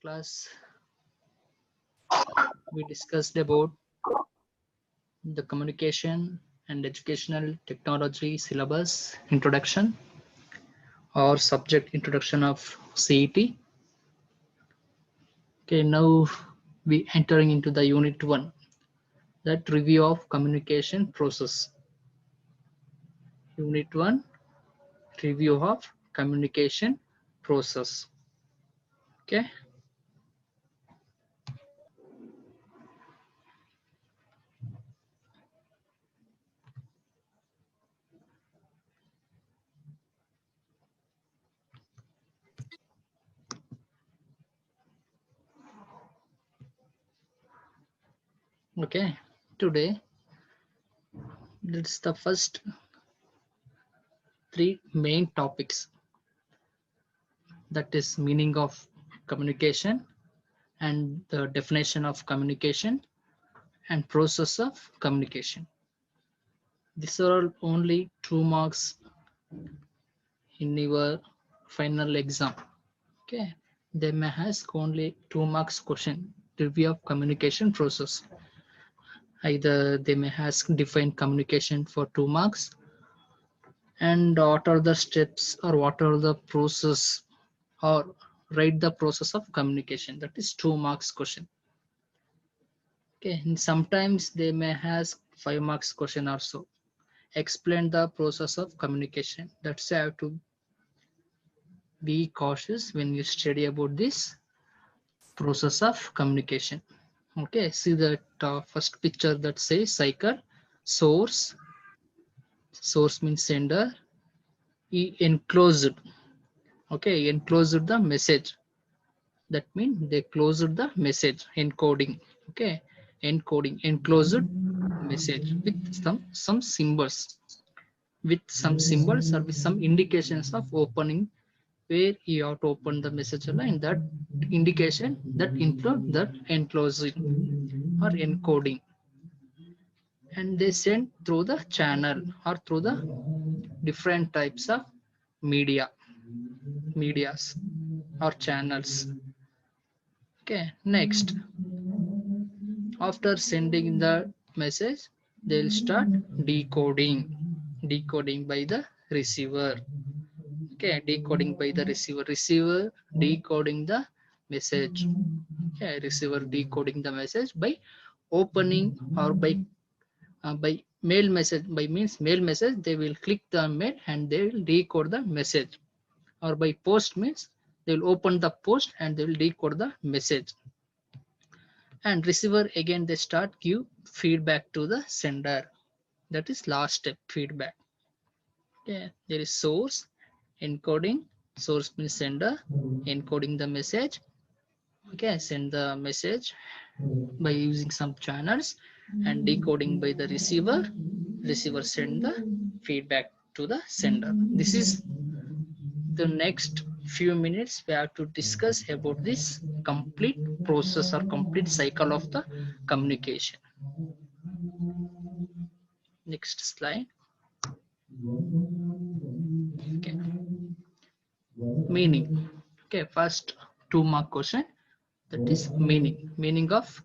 class we discussed about the communication and educational technology syllabus introduction or subject introduction of CET. Okay, now we entering into the unit 1, that review of communication process. Unit 1, review of communication process. Okay. Okay, today that's the first 3 main topics, that is meaning of communication and the definition of communication and process of communication. These are only 2 marks in your final exam. Okay, they may ask only 2 marks question, review of communication process. Either they may ask define communication for 2 marks and what are the steps or what are the process, or write the process of communication, that is 2 marks question. Okay, and sometimes they may ask 5 marks question also, explain the process of communication. That's why I have to be cautious when you study about this process of communication. Okay, see that first picture that says cycle, source means sender, enclosed. Okay, enclosed the message, that means they closed the message, encoding. Okay, encoding, enclosed message with some symbols, or with some indications of opening, where you have to open the message line, that indication that include that enclosing or encoding, and they send through the channel or through the different types of medias or channels. Okay, next, after sending the message, they'll start decoding by the receiver. Okay, decoding by the receiver decoding the message. Okay, receiver decoding the message by opening, or by mail message. By means mail message, they will click the mail and they will decode the message, or by post means they will open the post and they will decode the message. And receiver again, they start give feedback to the sender, that is last step, feedback. Okay, there is source, encoding, source means sender, encoding the message. Okay, send the message by using some channels, and decoding by the receiver send the feedback to the sender. This is the next few minutes we have to discuss about this complete process or complete cycle of the communication. Next slide. Okay, meaning. Okay, first 2 mark question, that is meaning of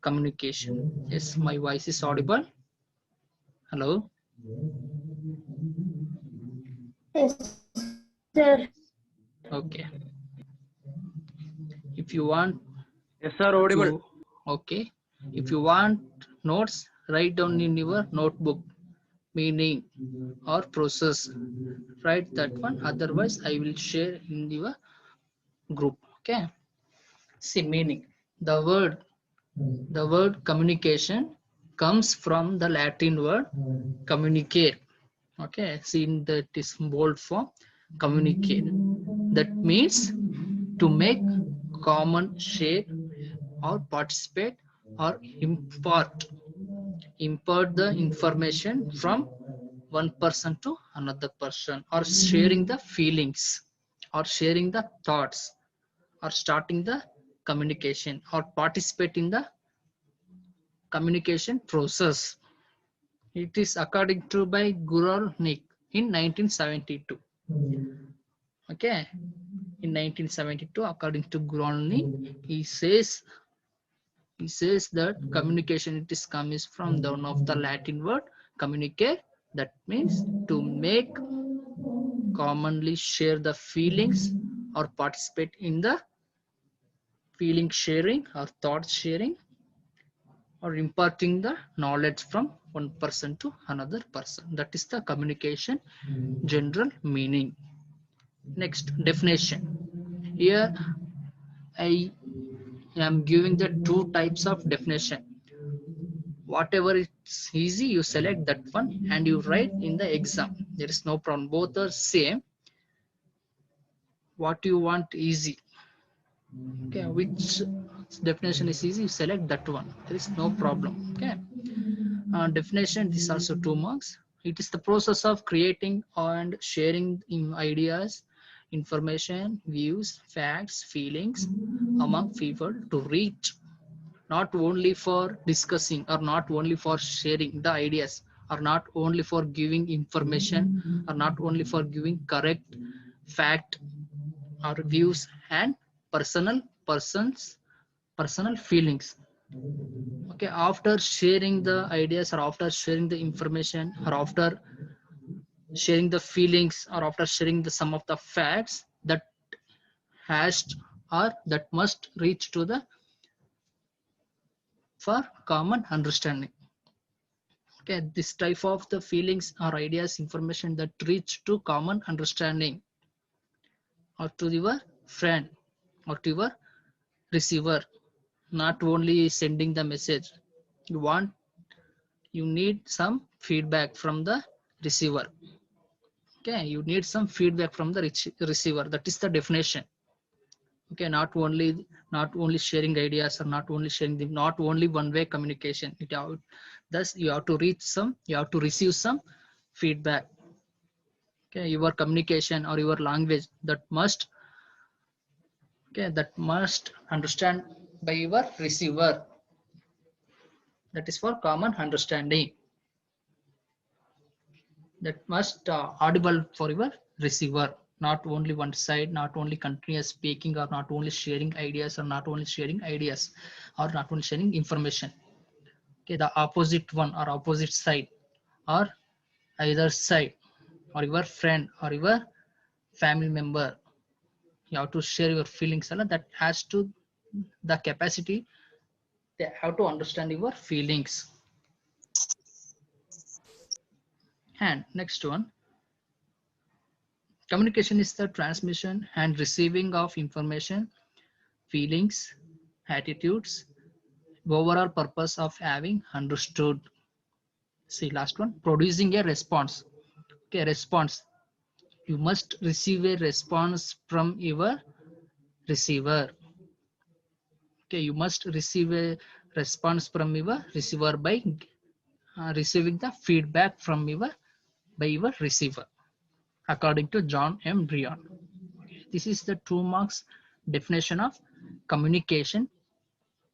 communication. Yes, my voice is audible. Hello. Yes, sir. Okay, if you want Yes, sir, audible. to, okay, if you want notes, write down in your notebook meaning or process, write that one, otherwise I will share in your group. Okay, see meaning. The word communication comes from the Latin word communicare. Okay, see in that is bold form, communicate. That means to make, common, share, or participate, or impart the information from one person to another person, or sharing the feelings, or sharing the thoughts, or starting the communication, or participate in the communication process. It is according to by Guralnik in 1972. Okay, in 1972, according to Groening, he says that communication, it is comes from the one of the Latin word communicare, that means to make, commonly share the feelings, or participate in the feeling sharing or thought sharing, or imparting the knowledge from one person to another person. That is the communication general meaning. Next, definition. Here I am giving the two types of definition. Whatever it's easy, you select that one and you write in the exam. There is no problem. Both are same. What you want easy. Okay, which definition is easy, you select that one. There is no problem. Okay. Definition, this is also 2 marks. It is the process of creating and sharing ideas, information, views, facts, feelings among people to reach, not only for discussing or not only for sharing the ideas, or not only for giving information, or not only for giving correct fact or views and personal feelings. Okay, after sharing the ideas, or after sharing the information, or after sharing the feelings, or after sharing the some of the facts, that has or that must reach to the for common understanding. Okay, this type of the feelings or ideas, information that reach to common understanding, or to your friend, or to your receiver, not only sending the message. You need some feedback from the receiver. Okay, you need some feedback from the receiver. That is the definition. Okay, not only sharing ideas, or not only sharing the, not only one way communication. Thus you have to receive some feedback. Okay, your communication or your language that must understand by your receiver. That is for common understanding. That must audible for your receiver, not only one side, not only continuous speaking, or not only sharing ideas, or not only sharing ideas, or not only sharing information. Okay, the opposite one, or opposite side, or either side, or your friend or your family member, you have to share your feelings, and that has to the capacity, they have to understand your feelings. And next one, communication is the transmission and receiving of information, feelings, attitudes, overall purpose of having understood. See, last one, producing a response. Okay, response. You must receive a response from your receiver. Okay, you must receive a response from your receiver by receiving the feedback from your receiver, according to John M. Brion. This is the 2 marks definition of communication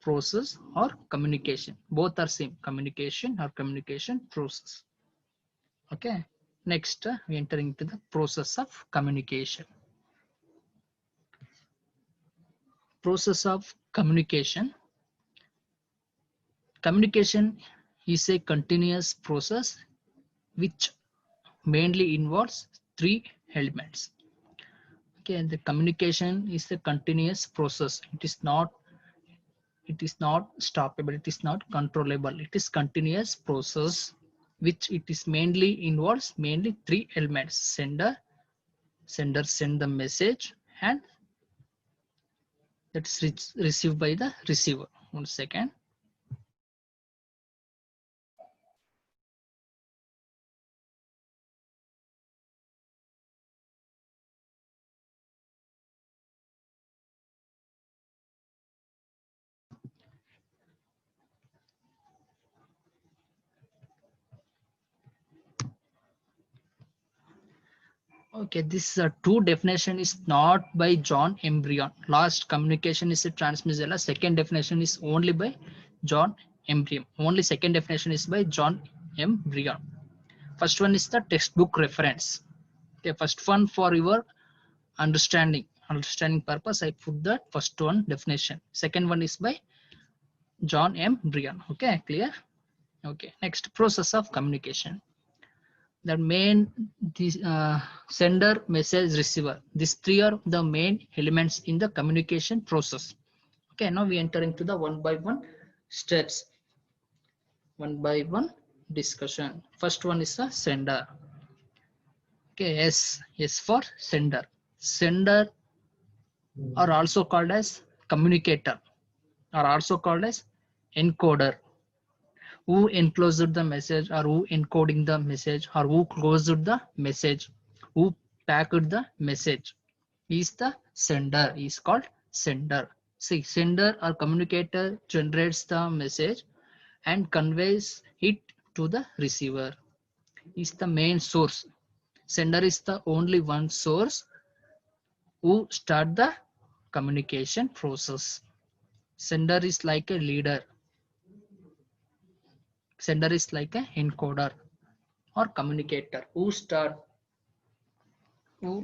process or communication. Both are same, communication or communication process. Okay, next we enter into the process of communication. Process of communication. Communication is a continuous process which mainly involves 3 elements. Okay, and the communication is a continuous process. It is not stoppable, it is not controllable, it is continuous process, which it is mainly involves 3 elements: sender send the message, and that's received by the receiver. 1 second. Okay, this 2 definition is not by John M. Brion. Last, communication is a transmission. Second definition is only by John M. Brion. Only second definition is by John M. Brion. First one is the textbook reference. Okay, first one for your understanding understanding purpose, I put the first one definition. Second one is by John M. Bryan. Okay, clear? Okay, next, process of communication. The main sender, message, receiver. These three are the main elements in the communication process. Okay, now we enter into the one by one steps. One by one discussion. First one is the sender. Okay, S for sender. Sender are also called as communicator, are also called as encoder. Who enclosed the message, or who encoding the message, or who closed the message, who packed the message is the sender, is called sender. See, sender or communicator generates the message and conveys it to the receiver, is the main source. Sender is the only one source who start the communication process. Sender is like a leader. Sender is like a encoder or communicator who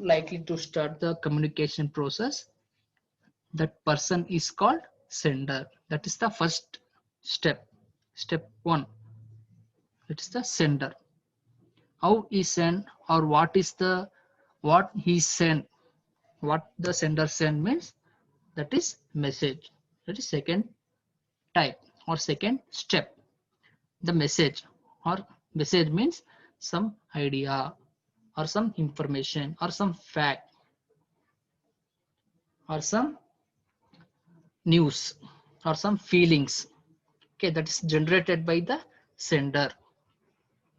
likely to start the communication process. That person is called sender. That is the first step. Step one. It is the sender. How he send, or what he sent, what the sender send means, that is message. That is second type or second step. The message or message means some idea or some information or some fact or some news or some feelings. Okay, that is generated by the sender.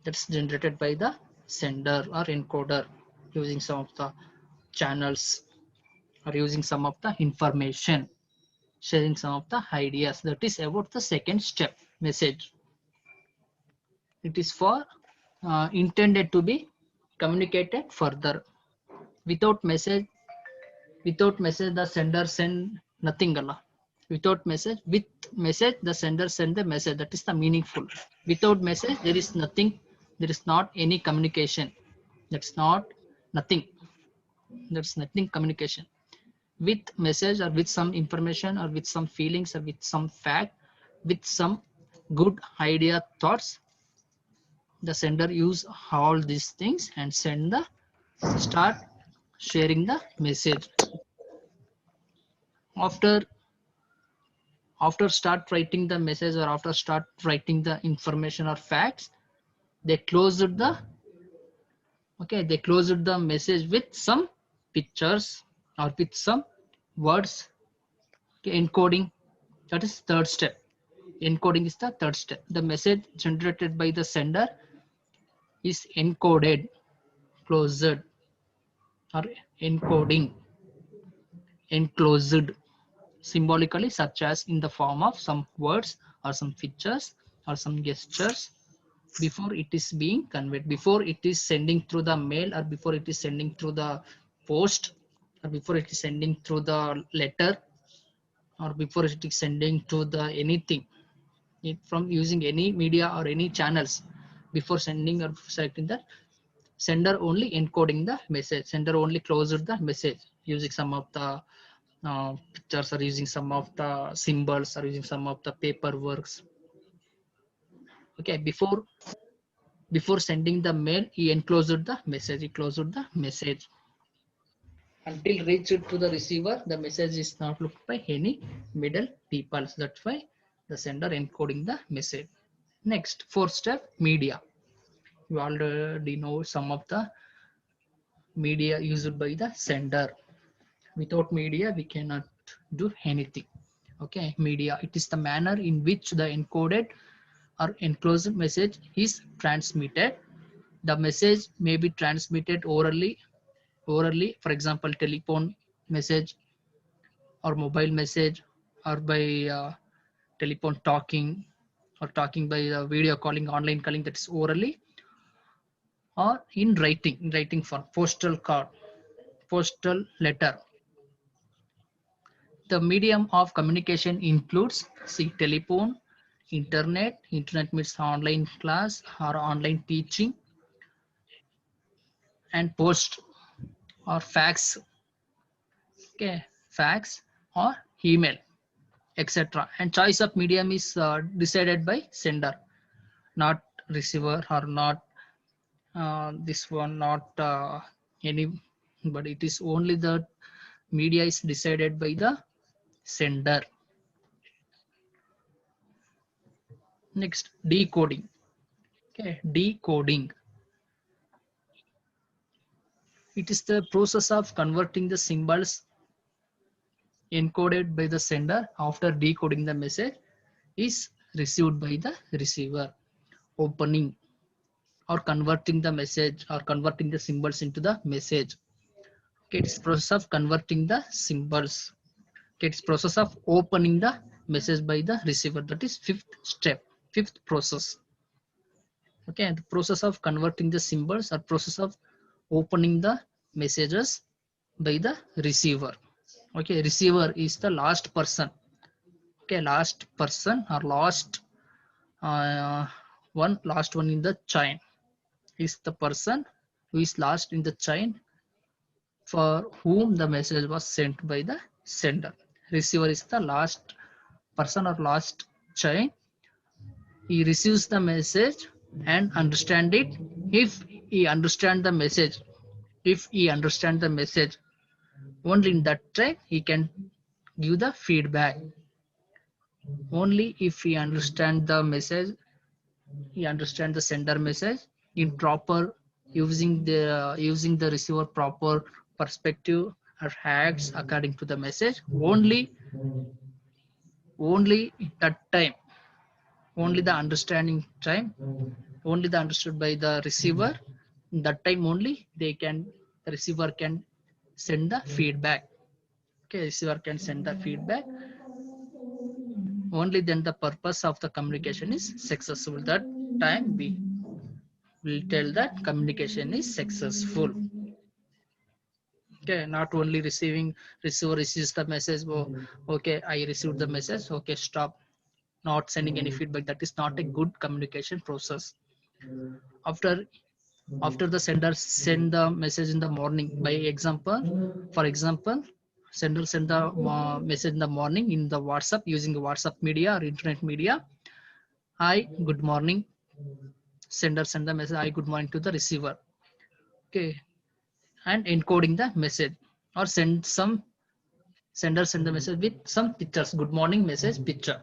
That's generated by the sender or encoder using some of the channels or using some of the information, sharing some of the ideas. That is about the second step, message. It is for intended to be communicated further. Without message, the sender send nothing. Without message, with message, the sender send the message. That is the meaningful. Without message, there is nothing. There is not any communication. That's not nothing. That's nothing communication. With message or with some information or with some feelings or with some fact, with some good idea, thoughts, the sender use all these things and start sharing the message. After start writing the message or after start writing the information or facts, they closed the message with some pictures or with some words. Okay, encoding, that is third step. Encoding is the third step. The message generated by the sender is encoded, closed, or encoding, enclosed symbolically, such as in the form of some words or some pictures or some gestures, before it is being conveyed, before it is sending through the mail, or before it is sending through the post, or before it is sending through the letter, or before it is sending to the anything from using any media or any channels. Before sending or selecting the sender only encoding the message, sender only closed the message using some of the pictures or using some of the symbols or using some of the paperworks. Okay, before sending the mail, he enclosed the message, he closed the message. Until reached to the receiver, the message is not looked by any middle people. So that's why the sender encoding the message. Next, fourth step, media. You already know some of the media used by the sender. Without media, we cannot do anything. Okay, media, it is the manner in which the encoded or enclosed message is transmitted. The message may be transmitted orally, for example, telephone message or mobile message, or by telephone talking, or talking by video calling, online calling, that is orally, or in writing for postal card, postal letter. The medium of communication includes, see, telephone, internet means online class or online teaching, and post or fax. Okay, fax or email, etc. And choice of medium is decided by sender, not receiver, or not this one, not any, but it is only the media is decided by the sender. Next, decoding. Okay, decoding. It is the process of converting the symbols encoded by the sender after decoding the message is received by the receiver. Opening or converting the message or converting the symbols into the message. Okay, it's process of converting the symbols. Okay, it's process of opening the message by the receiver. That is fifth step, fifth process. Okay, the process of converting the symbols or process of opening the messages by the receiver. Okay, receiver is the last person. Okay, last person or last uh, last one in the chain is the person who is last in the chain for whom the message was sent by the sender. Receiver is the last person or last chain. He receives the message and understand it. If he understand the message, only in that time he can give the feedback. Only if he understand the message, he understand the sender message in proper using the receiver proper perspective or acts according to the message. Only that time, only the understanding time, only the understood by the receiver, that time only the receiver can send the feedback. Okay, receiver can send the feedback. Only then the purpose of the communication is successful. That time we will tell that communication is successful. Okay, not only receiver receives the message. Oh, okay, I received the message, okay, stop, not sending any feedback. That is not a good communication process. After the sender send the message in the morning, by example, for example, sender send the message in the morning in the WhatsApp using the WhatsApp media or internet media. Hi, good morning. Sender send the message, hi, good morning to the receiver. Okay, and encoding the message, or sender send the message with some pictures. Good morning message picture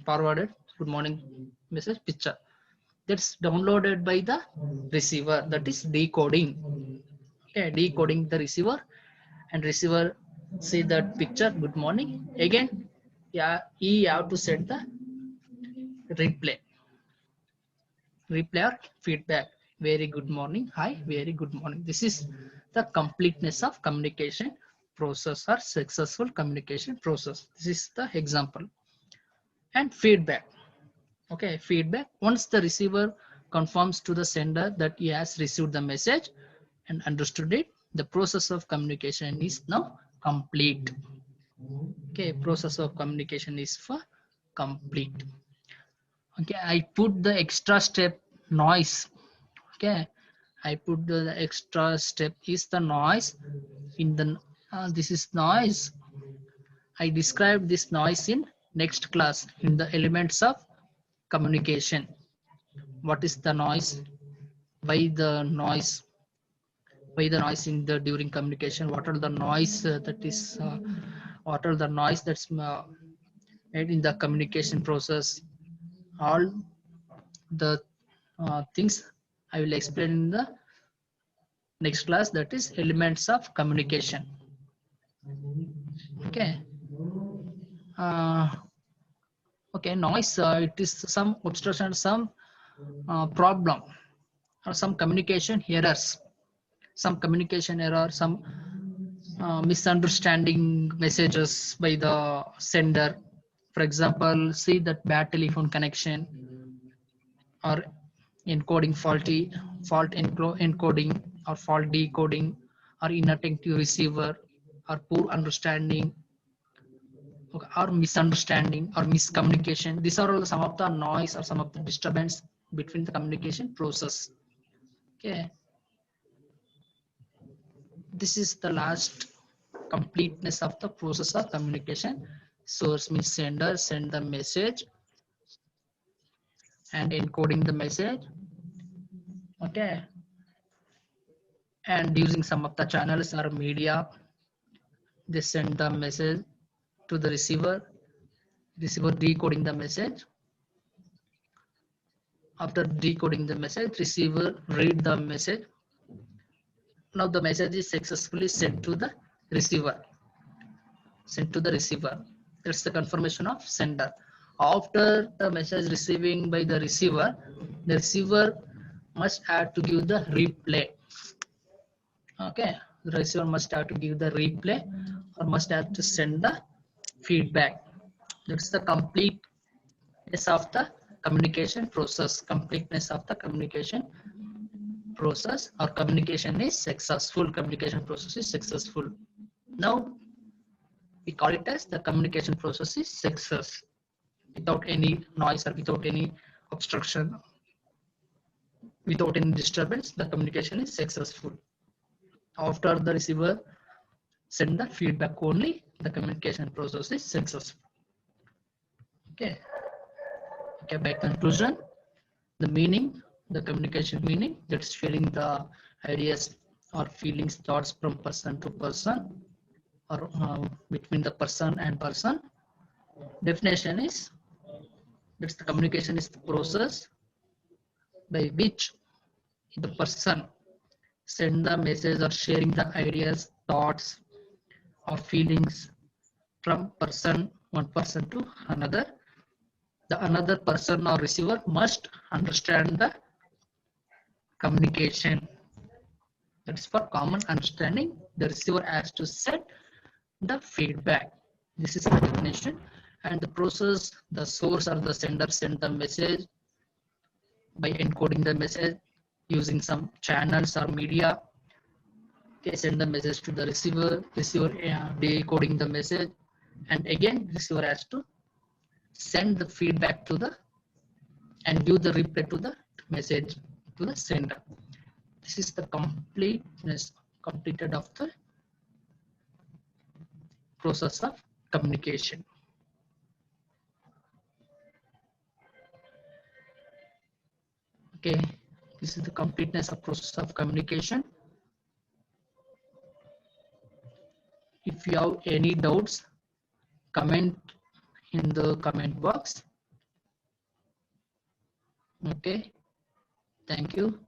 forwarded. Good morning message picture. That's downloaded by the receiver. That is decoding. Okay, decoding the receiver, and receiver see that picture. Good morning again. Yeah, he have to set the replay or feedback. Very good morning. Hi, very good morning. This is the completeness of communication process or successful communication process. This is the example. And feedback. Okay, feedback. Once the receiver confirms to the sender that he has received the message and understood it, the process of communication is now complete. Okay, process of communication is for complete. Okay, I put the extra step noise. Okay, I put the extra step is the noise in the this is noise. I described this noise in next class in the elements of communication. What is the noise? Why the noise? Why the noise in the during communication? What are the noise what are the noise that's made in the communication process? All the things I will explain in the next class, that is elements of communication. Okay. Uh, okay, noise, it is some obstruction, some problem, or some communication errors, some misunderstanding messages by the sender. For example, see that bad telephone connection, or encoding fault encoding, or fault decoding, or inattentive receiver, or poor understanding, okay, or misunderstanding, or miscommunication. These are all some of the noise or some of the disturbance between the communication process. Okay, this is the last completeness of the process of communication. Source means sender, send the message and encoding the message. Okay. And using some of the channels or media, they send the message to the receiver decoding the message. After decoding the message, receiver read the message. Now the message is successfully sent to the receiver. That's the confirmation of sender. After the message receiving by the receiver must have to give the replay. Okay, the receiver must have to give the replay or must have to send the feedback. That's the completeness of the communication process. Completeness of the communication process or communication is successful. Communication process is successful. Now we call it as the communication process is success, without any noise or without any obstruction, without any disturbance. The communication is successful. After the receiver send the feedback only, the communication process is successful. Okay. By conclusion, the meaning, the communication meaning, that's sharing the ideas or feelings, thoughts from person to person or between the person and person. Definition is, that's the communication is the process by which the person send the message or sharing the ideas, thoughts or feelings from one person to another. The another person or receiver must understand the communication. That's for common understanding. The receiver has to send the feedback. This is the definition. And the process, the source or the sender send the message by encoding the message using some channels or media. They send the message to the receiver decoding the message, and again receiver has to send the feedback to the and give the reply to the message to the sender. This is the completed of the process of communication. Okay, this is the completeness of process of communication. If you have any doubts, comment in the comment box. Okay, thank you.